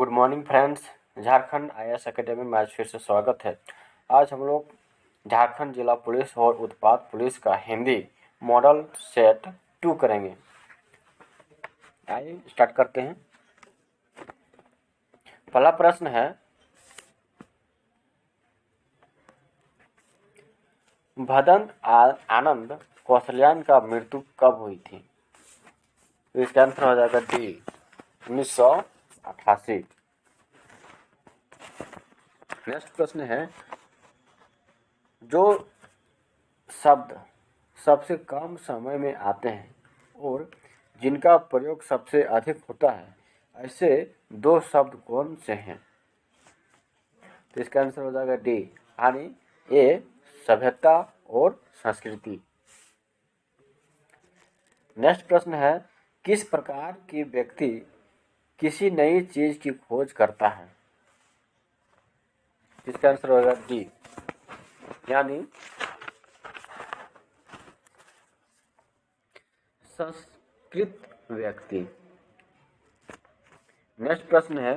Good morning friends. Jharkhand IAS academy में आज फिर से स्वागत है। आज हम लोग झारखंड जिला पुलिस और उत्पाद पुलिस का हिंदी मॉडल सेट 2 करेंगे। आइए स्टार्ट करते हैं। पहला प्रश्न है, भदंत आनंद कौशल्यान का मृत्यु कब हुई थी? तो इसका आंसर हो जाएगा डी 1988। नेक्स्ट प्रश्न है, जो शब्द सबसे कम समय में आते हैं और जिनका प्रयोग सबसे अधिक होता है, ऐसे दो शब्द कौन से हैं? तो इसका आंसर हो जाएगा डी यानी ए सभ्यता और संस्कृति। नेक्स्ट प्रश्न है, किस प्रकार की व्यक्ति किसी नई चीज की खोज करता है? इसका आंसर होगा डी यानी संस्कृत व्यक्ति। नेक्स्ट प्रश्न है,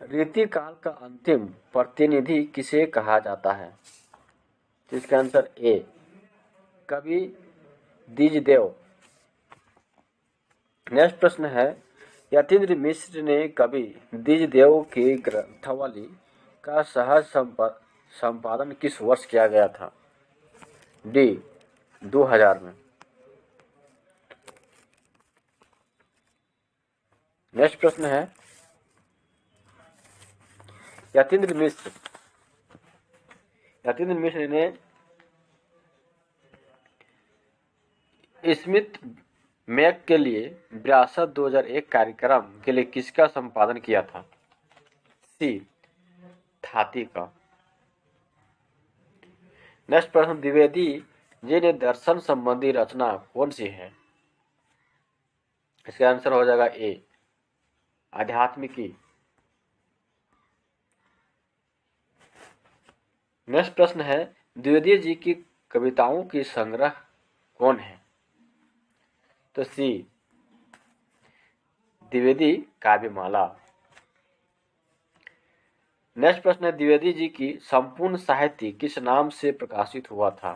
रीतिकाल का अंतिम प्रतिनिधि किसे कहा जाता है? इसका आंसर ए कवि द्विजदेव। नेक्स्ट प्रश्न है, यतीन्द्र मिश्र ने कवि द्विजदेव की ग्रंथावली का सहज संपादन किस वर्ष किया गया था? डी 2000 में। नेक्स्ट प्रश्न है, यतीन्द्र मिश्र ने स्मिथ मैग के लिए विरासत 2001 कार्यक्रम के लिए किसका संपादन किया था? सी थाती का। नेक्स्ट प्रश्न, द्विवेदी जी ने दर्शन संबंधी रचना कौन सी है? इसका आंसर हो जाएगा ए आध्यात्मिकी। नेक्स्ट प्रश्न है, द्विवेदी जी की कविताओं की संग्रह कौन है? तो सी द्विवेदी काव्यमाला। नेक्स्ट प्रश्न है, द्विवेदी जी की संपूर्ण साहित्य किस नाम से प्रकाशित हुआ था?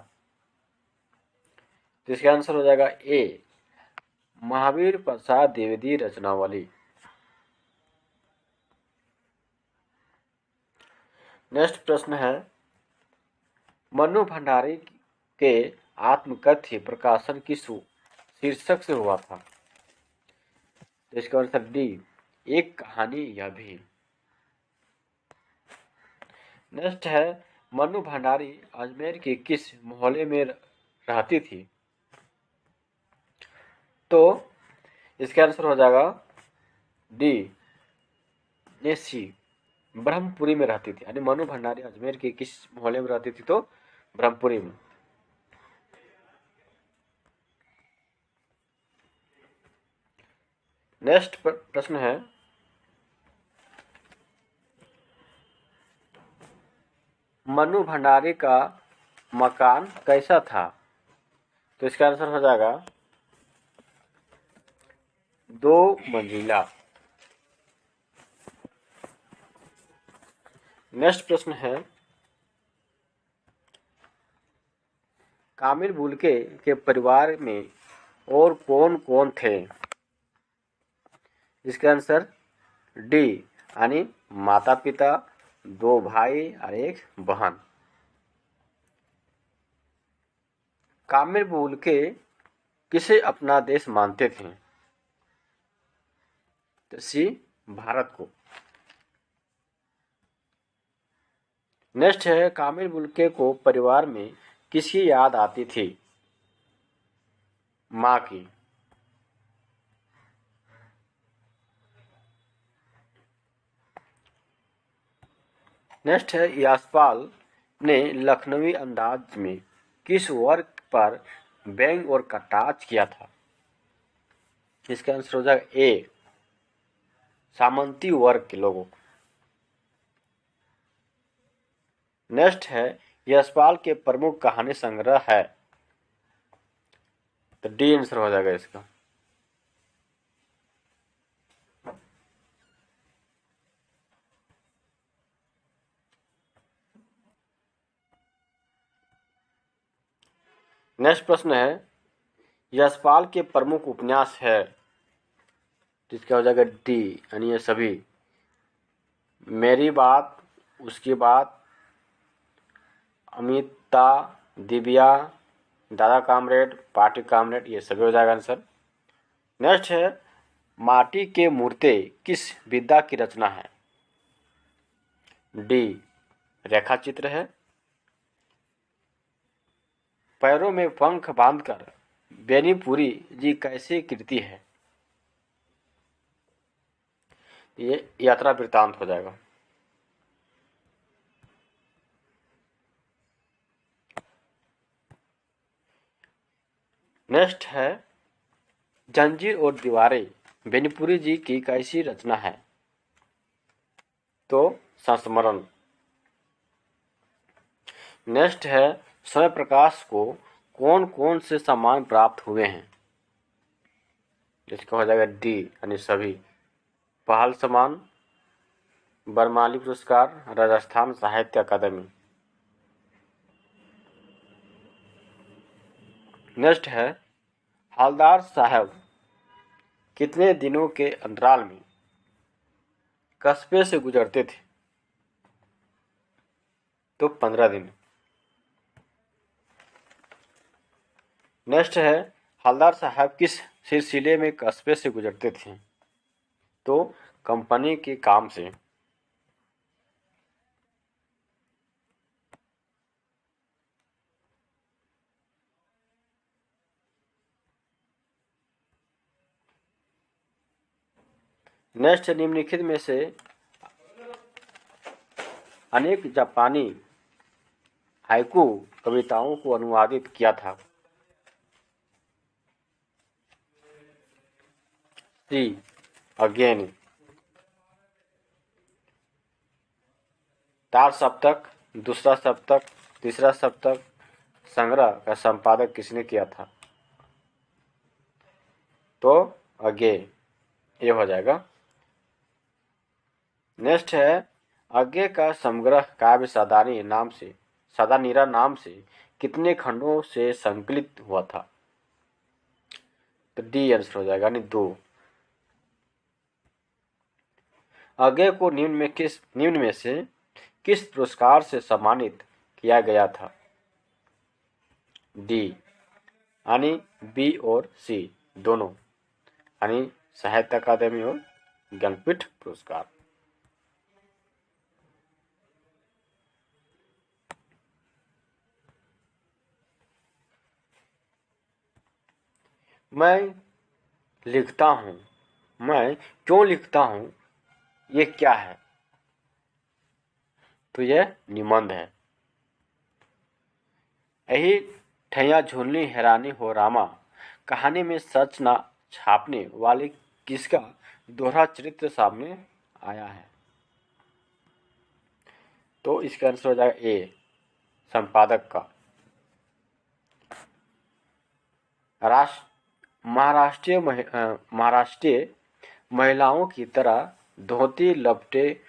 तो इसका आंसर हो जाएगा ए महावीर प्रसाद द्विवेदी रचनावली। नेक्स्ट प्रश्न है, मनु भंडारी के आत्मकथ्य प्रकाशन किस शीर्षक से हुआ था? तो इसका आंसर डी एक कहानी यह भी। नेक्स्ट है, मनु भंडारी अजमेर के किस मोहल्ले में रहती थी? तो इसका आंसर हो जाएगा डी नेसी ब्रह्मपुरी में रहती थी। यानी मनु भंडारी अजमेर के किस मोहल्ले में रहती थी? तो ब्रह्मपुरी में। नेक्स्ट प्रश्न है, मनु भंडारी का मकान कैसा था? तो इसका आंसर हो जाएगा 2 मंजिला। नेक्स्ट प्रश्न है, कामिल बुल्के के परिवार में और कौन कौन थे? इसका आंसर डी यानी माता पिता, 2 भाई और 1 बहन। कामिल बुल्के किसे अपना देश मानते थे? तो सी भारत को। नेक्स्ट है, कामिल बुल्के को परिवार में किसकी याद आती थी? माँ की। नेक्स्ट है, यशपाल ने लखनवी अंदाज में किस वर्ग पर व्यंग और कटाक्ष किया था? इसका आंसर हो जाएगा ए सामंती वर्ग के लोगों को। नेक्स्ट है, यशपाल के प्रमुख कहानी संग्रह है? तो डी आंसर हो जाएगा इसका। नेक्स्ट प्रश्न है, यशपाल के प्रमुख उपन्यास है, जिसका हो जाएगा डी, यानी ये सभी। मेरी बात, उसकी बात, अमिता, दिव्या, दादा कामरेड, पार्टी कामरेड, ये सभी हो जाएगा आंसर। नेक्स्ट है, माटी के मूर्ते किस विधा की रचना है? डी, रेखा चित्र है। पैरों में पंख बांधकर बेनीपुरी जी कैसी कृति है? ये यात्रा वृत्तांत हो जाएगा। नेक्स्ट है, जंजीर और दीवारें बेनीपुरी जी की कैसी रचना है? तो संस्मरण। नेक्स्ट है, स्वयं प्रकाश को कौन कौन से सम्मान प्राप्त हुए हैं? इसका हो जाएगा डी, यानी सभी। पहल सम्मान, बरमाली पुरस्कार, राजस्थान साहित्य अकादमी। नेक्स्ट है, हवलदार साहब कितने दिनों के अंतराल में कस्बे से गुजरते थे? तो 15 दिन। नेक्स्ट है, हवलदार साहब किस सिलसिले में कस्बे से गुजरते थे? तो कंपनी के काम से। नेक्स्ट, निम्नलिखित में से अनेक जापानी हाइकू कविताओं को अनुवादित किया था? सी, अगेन। चार सप्तक, दूसरा सप्तक, तीसरा सप्तक, संग्रह का संपादक किसने किया था? तो अगे, ये हो जाएगा। नेक्स्ट है, आगे का समग्र काव्य सादानीरा नाम से कितने खंडों से संकलित हुआ था? तो डी आंसर हो जाएगा, नहीं 2। आगे को निम्न में से किस पुरस्कार से सम्मानित किया गया था? डी, यानी बी और सी दोनों, यानी साहित्य अकादमी और ज्ञानपीठ पुरस्कार। मैं लिखता हूँ, मैं क्यों लिखता हूँ, ये क्या है? तो यह निबंध है। यही ठैया झूलनी हैरानी हो रामा कहानी में सच न छापने वाले किसका दोहरा चरित्र सामने आया है? तो इसका आंसर हो जाएगा ए, संपादक का। महाराष्ट्रीय महिलाओं की तरह धोती लपटे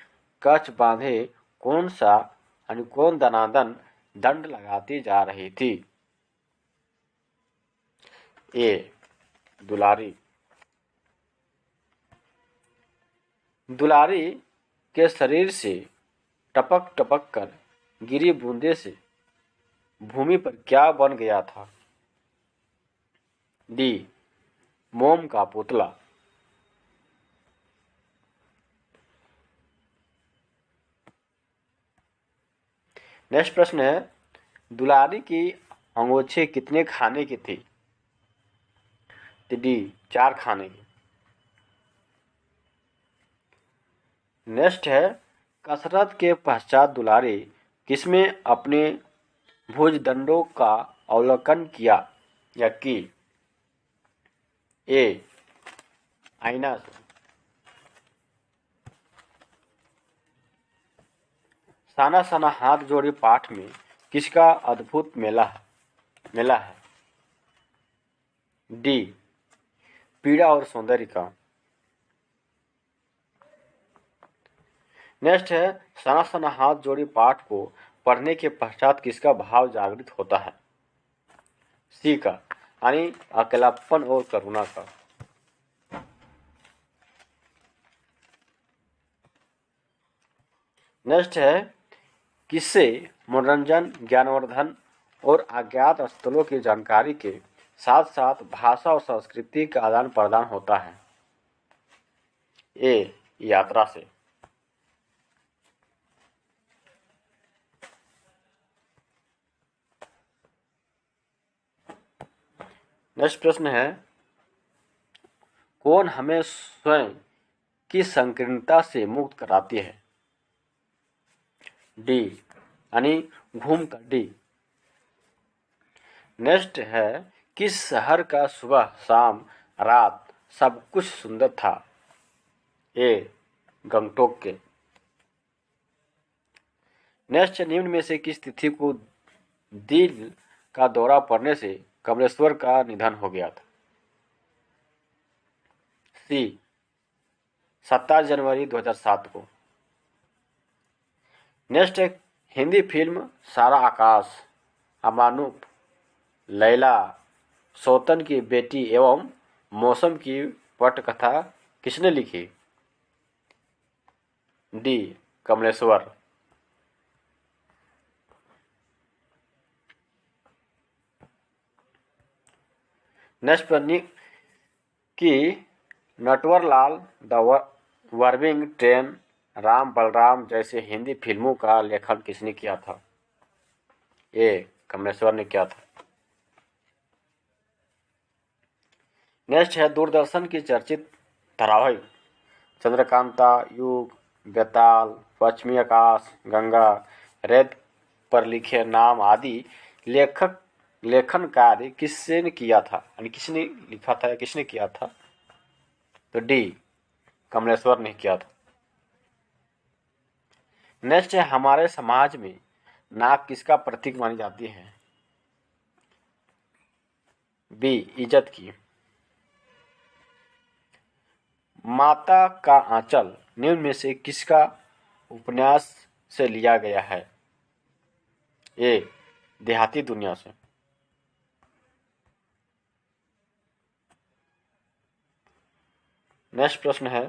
कच्छ बांधे कौन दनादन दंड लगाती जा रही थी? ए, दुलारी। दुलारी के शरीर से टपक टपक कर गिरी बूंदे से भूमि पर क्या बन गया था? डी, मोम का पुतला। नेक्स्ट प्रश्न है, दुलारी की अंगोछे कितने खाने की थी? डी, 4 खाने की। नेक्स्ट है, कसरत के पश्चात दुलारी किसमें अपने भुजदंडों का अवलोकन किया या की? ए, आईना से। साना साना हाथ जोड़ी पाठ में किसका अद्भुत मेला है? डी, पीड़ा और सौंदर्य का। नेक्स्ट है, साना साना हाथ जोड़ी पाठ को पढ़ने के पश्चात किसका भाव जागृत होता है? सी का यानी अकेलापन और करुणा का। नेक्स्ट है, किससे मनोरंजन, ज्ञानवर्धन और अज्ञात स्थलों की जानकारी के साथ साथ भाषा और संस्कृति का आदान प्रदान होता है? ए यात्रा से। नेक्स्ट प्रश्न है, कौन हमें स्वयं की संकीर्णता से मुक्त कराती है? डी यानी घूम कर डी। नेक्स्ट है, किस शहर का सुबह शाम रात सब कुछ सुंदर था? ए गंगटोक के। नेक्स्ट, निम्न में से किस तिथि को दिल का दौरा पड़ने से कमलेश्वर का निधन हो गया था? सी 27 जनवरी 2007 को। नेक्स्ट है, हिंदी फिल्म सारा आकाश, अमानुप, लैला, सौतन की बेटी एवं मौसम की पटकथा किसने लिखी? डी कमलेश्वर। नेक्स्ट प्रश्न कि Natwarlal, the worming train, Ram Balram जैसे हिंदी फिल्मों का लेखन किसने किया था? ए कमलेश्वर ने किया था। नेक्स्ट है, दूरदर्शन की चर्चित धारावाहिक चंद्रकांता, युग, बेताल, पश्चिमी आकाश, गंगा, रेत पर लिखे नाम आदि लेखन कार्य किसने किया था, यानी किसने लिखा था या किसने किया था? तो डी कमलेश्वर ने किया था। नेक्स्ट है, हमारे समाज में नाक किसका प्रतीक मानी जाती है? बी इज्जत की। माता का आंचल निम्न में से किसका उपन्यास से लिया गया है? ए देहाती दुनिया से। नेक्स्ट प्रश्न है,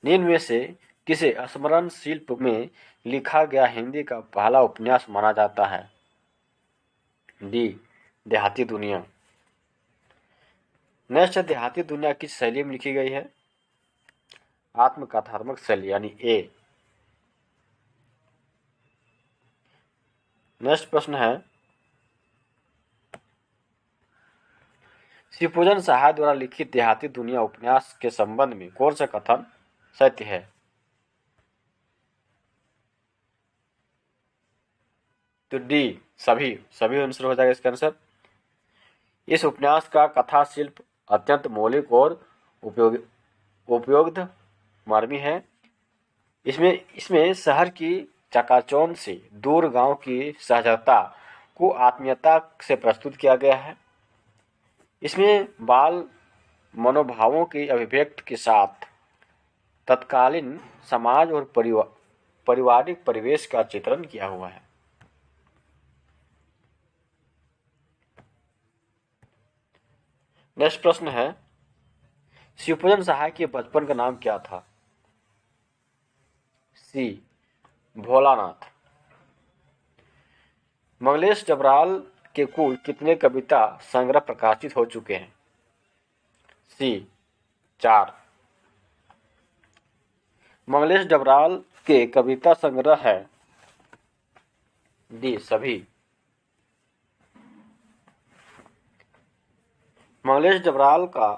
निम्न में से किसे स्मरण शिल्प में लिखा गया हिंदी का पहला उपन्यास माना जाता है? डी देहाती दुनिया। नेक्स्ट है, देहाती दुनिया किस शैली में लिखी गई है? आत्मकथात्मक शैली यानी ए। नेक्स्ट प्रश्न है, शिवपूजन सहाय द्वारा लिखित देहाती दुनिया उपन्यास के संबंध में कौन सा कथन सत्य है? तो डी सभी सभी आंसर हो जाएगा इसका आंसर। इस उपन्यास का कथा शिल्प अत्यंत मौलिक और उपयोगित मार्मी है। इसमें इसमें शहर की चकाचौंध से दूर गांव की सहजता को आत्मीयता से प्रस्तुत किया गया है। इसमें बाल मनोभावों की अभिव्यक्ति के साथ तत्कालीन समाज और पारिवारिक परिवेश का चित्रण किया हुआ है। नेक्स्ट प्रश्न है, शिवपूजन सहाय के बचपन का नाम क्या था? सी भोलानाथ। मंगलेश डबराल के कुल कितने कविता संग्रह प्रकाशित हो चुके हैं? सी 4। मंगलेश डबराल के कविता संग्रह है डी सभी। मंगलेश डबराल का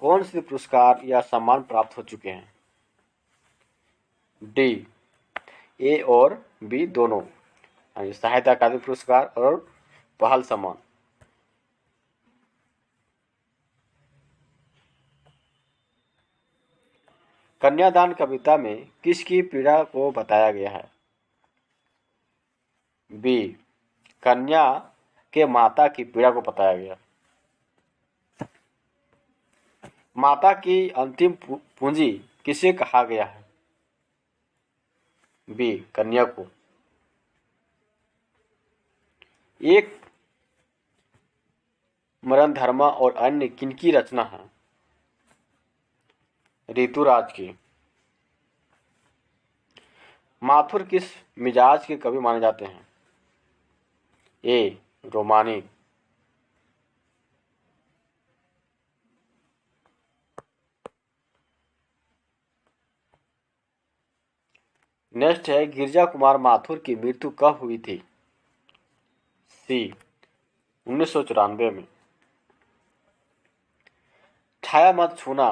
कौन से पुरस्कार या सम्मान प्राप्त हो चुके हैं? डी ए और बी दोनों, साहित्य अकादमी पुरस्कार और पहल सम्मान। कन्यादान कविता में किसकी पीड़ा को बताया गया है? बी कन्या के माता की पीड़ा को बताया गया। माता की अंतिम पूंजी किसे कहा गया है? बी कन्या को। एक मरणधर्मा और अन्य किनकी रचना है? ऋतुराज की। माथुर किस मिजाज के कवि माने जाते हैं? ए रोमानी। नेक्स्ट है, गिरजा कुमार माथुर की मृत्यु कब हुई थी? सी 1994 में। छाया मत छूना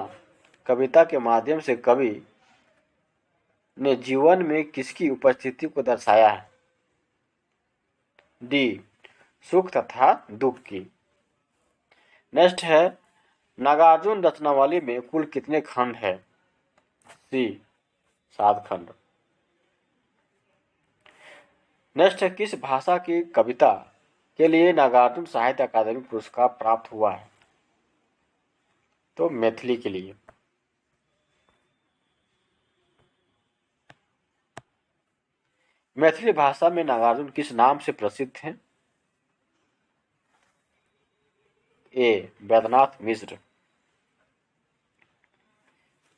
कविता के माध्यम से कवि ने जीवन में किसकी उपस्थिति को दर्शाया है? डी सुख तथा दुख की। नेक्स्ट है, नागार्जुन रचनावली में कुल कितने खंड है? सी 7 खंड। नेक्स्ट है, किस भाषा की कविता के लिए नागार्जुन साहित्य अकादमी पुरस्कार प्राप्त हुआ है? तो मैथिली के लिए। मैथिली भाषा में नागार्जुन किस नाम से प्रसिद्ध हैं? ए वैद्यनाथ मिश्र।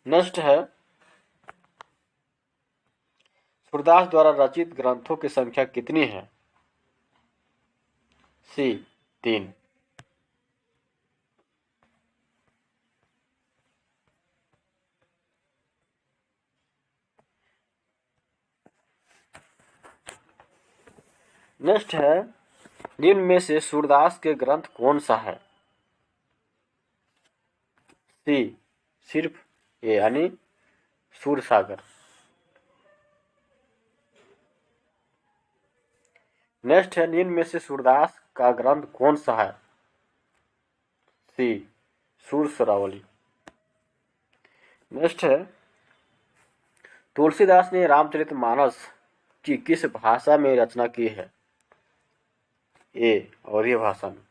नेक्स्ट है, सूरदास द्वारा रचित ग्रंथों की संख्या कितनी है? सी 3। नेक्स्ट है, निम्न में से सूरदास के ग्रंथ कौन सा है? सी सिर्फ ए यानी सूरसागर। नेक्स्ट है, निम्न में से सूरदास का ग्रंथ कौन सा है? सी सुरसरावली। नेक्स्ट है, तुलसीदास ने रामचरितमानस की किस भाषा में रचना की है? ए अवधी भाषा में।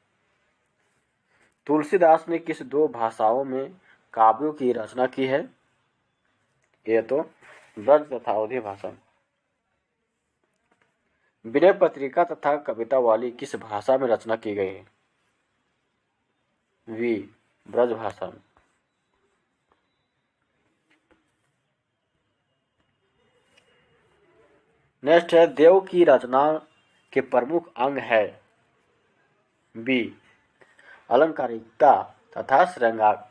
तुलसीदास ने किस 2 भाषाओं में काव्यों की रचना की है? ए तो ब्रज तथा अवधी भाषा में। विनय पत्रिका तथा कविता वाली किस भाषा में रचना की गई है? वी ब्रज भाषा में। नेक्स्ट है, देव की रचना के प्रमुख अंग है? बी अलंकारिकता तथा श्रृंगारिकता।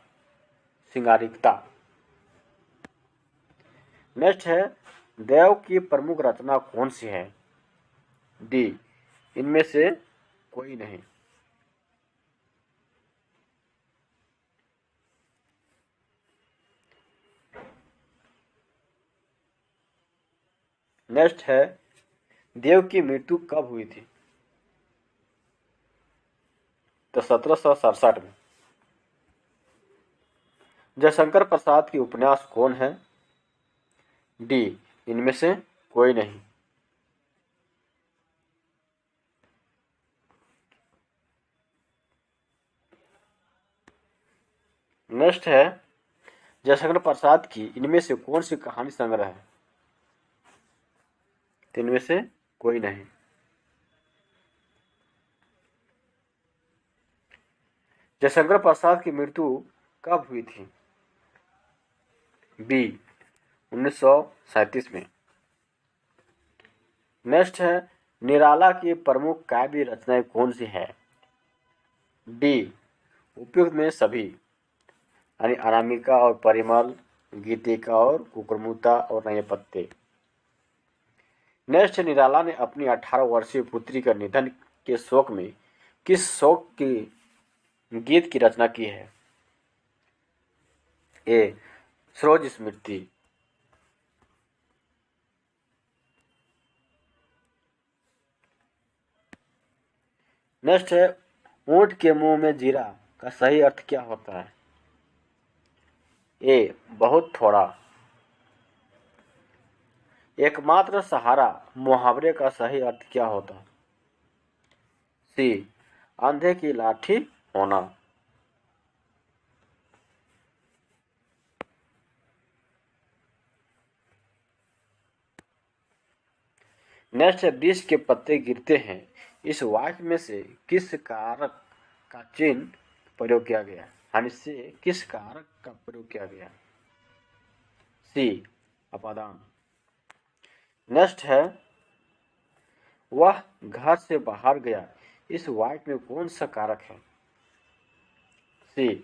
नेक्स्ट है, देव की प्रमुख रचना कौन सी है? डी इनमें से कोई नहीं। नेक्स्ट है, देव की मृत्यु कब हुई थी? तो 1767 में। जयशंकर प्रसाद की उपन्यास कौन है? डी इनमें से कोई नहीं। नेक्स्ट है, जयशंकर प्रसाद की इनमें से कौन सी कहानी संग्रह है? तो इनमें से कोई नहीं। जयशंकर प्रसाद की मृत्यु कब हुई थी? बी 1937 में। नेक्स्ट है, निराला की प्रमुख काव्य रचनाएं कौन सी है? डी उपयुक्त में सभी यानी अनामिका और परिमल, गीतिका और कुकुरमुता और नए पत्ते। नेक्स्ट, निराला ने अपनी 18 वर्षीय पुत्री के निधन के शोक में किस शोक की गीत की रचना की है? ए सरोज स्मृति। नेक्स्ट है, ऊंट के मुंह में जीरा का सही अर्थ क्या होता है? ए बहुत थोड़ा। एकमात्र सहारा मुहावरे का सही अर्थ क्या होता है? सी अंधे की लाठी होना। नेक्स्ट है, 20 के पत्ते गिरते हैं इस वाक्य में से किस कारक का चिन्ह प्रयोग किया गया है? यानी से किस कारक का प्रयोग किया गया है? सी अपादान। नेक्स्ट है वह घर से बाहर गया। इस वाक्य में कौन सा कारक है? सी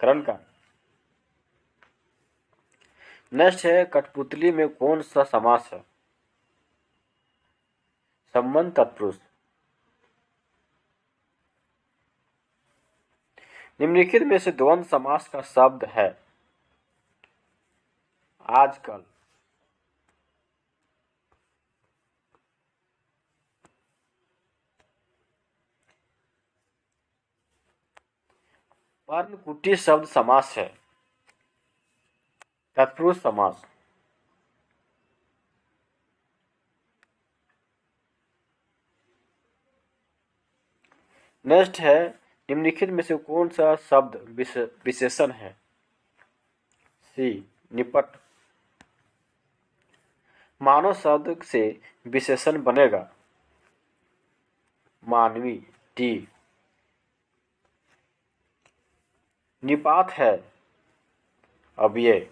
करण कारक। नेक्स्ट है कठपुतली में कौन सा समास है? संबंध तत्पुरुष। निम्नलिखित में से द्वंद्व समास का शब्द है आजकल। पर्णकुटी शब्द समास है तत्पुरुष समास। नेक्स्ट है निम्नलिखित में से कौन सा शब्द विशेषण है? सी निपट। मानव शब्द से विशेषण बनेगा मानवी टी। निपात है अव्यय।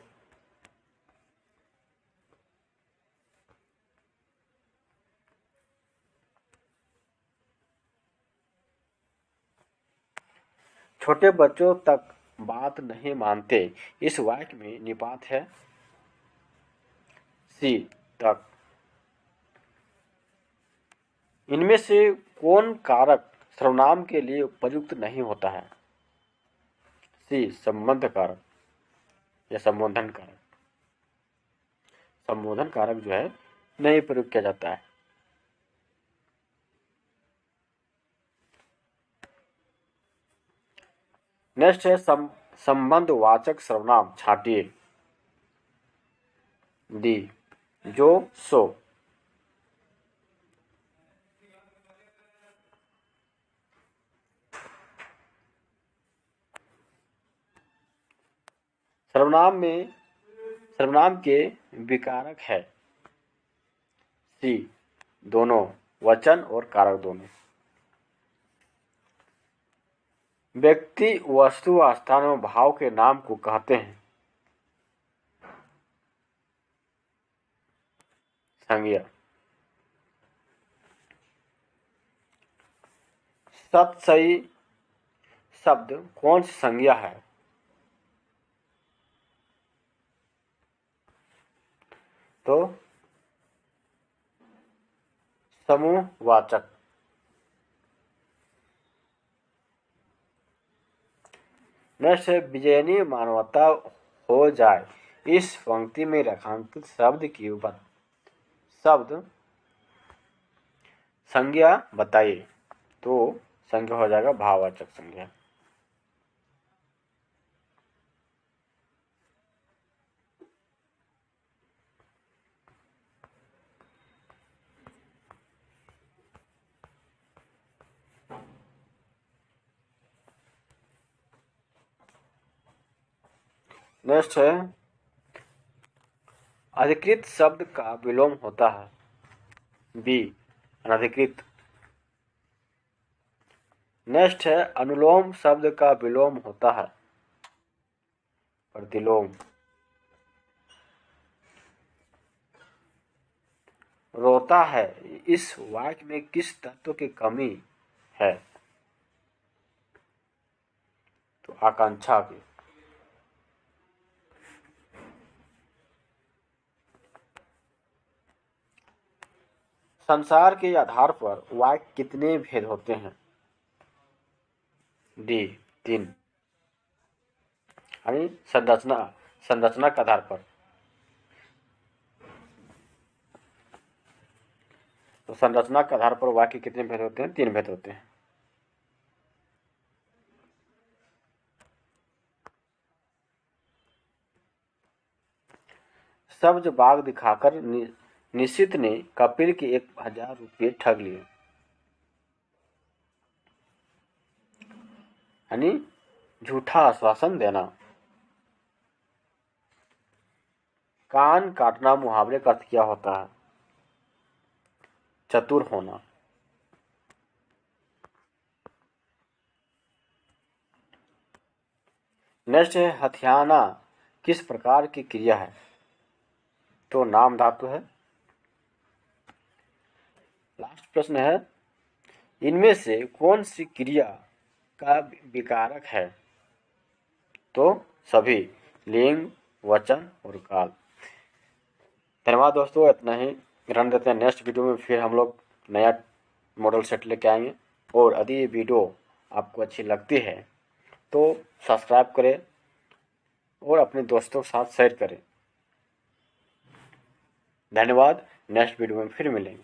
छोटे बच्चों तक बात नहीं मानते। इस वाक्य में निपात है सी तक। इनमें से कौन कारक सर्वनाम के लिए उपयुक्त नहीं होता है? सी संबंध कारक या संबोधन कारक। संबोधन कारक जो है नहीं प्रयोग किया जाता है। नेक्स्ट है संबंधवाचक सर्वनाम छाटिए। डी जो सो। सर्वनाम के विकारक है सी दोनों वचन और कारक दोनों। व्यक्ति वस्तु व स्थान में भाव के नाम को कहते हैं संज्ञा। सत सही शब्द कौन सी संज्ञा है? तो समूहवाचक। नेक्स्ट है विजयनी मानवता हो जाए। इस पंक्ति में रेखांकित शब्द की शब्द संज्ञा बताइए। तो संज्ञा हो जाएगा भाववाचक संज्ञा। नेक्स्ट है अधिकृत शब्द का विलोम होता है बी अनधिकृत। नेक्स्ट है अनुलोम शब्द का विलोम होता है प्रतिलोम। रोता है इस वाक्य में किस तत्व की कमी है? तो आकांक्षा की। संसार के आधार पर वाक्य कितने भेद होते हैं? डी 3। यानी संरचना के आधार पर। तो संरचना के आधार पर वाक्य कितने भेद होते हैं? 3 भेद होते हैं। सब्ज बाग दिखाकर निशित ने कपिल के 1000 रुपये ठग लिए। यानी झूठा आश्वासन देना। कान काटना मुहावरे का अर्थ क्या होता है? चतुर होना। नेक्स्ट है हथियाना किस प्रकार की क्रिया है? तो नाम धातु है। लास्ट प्रश्न है इनमें से कौन सी क्रिया का विकारक है? तो सभी, लिंग, वचन और काल। धन्यवाद दोस्तों, इतना ही रहने देते हैं। नेक्स्ट वीडियो में फिर हम लोग नया मॉडल सेट लेके आएंगे। और यदि ये वीडियो आपको अच्छी लगती है तो सब्सक्राइब करें और अपने दोस्तों के साथ शेयर करें। धन्यवाद, नेक्स्ट वीडियो में फिर मिलेंगे।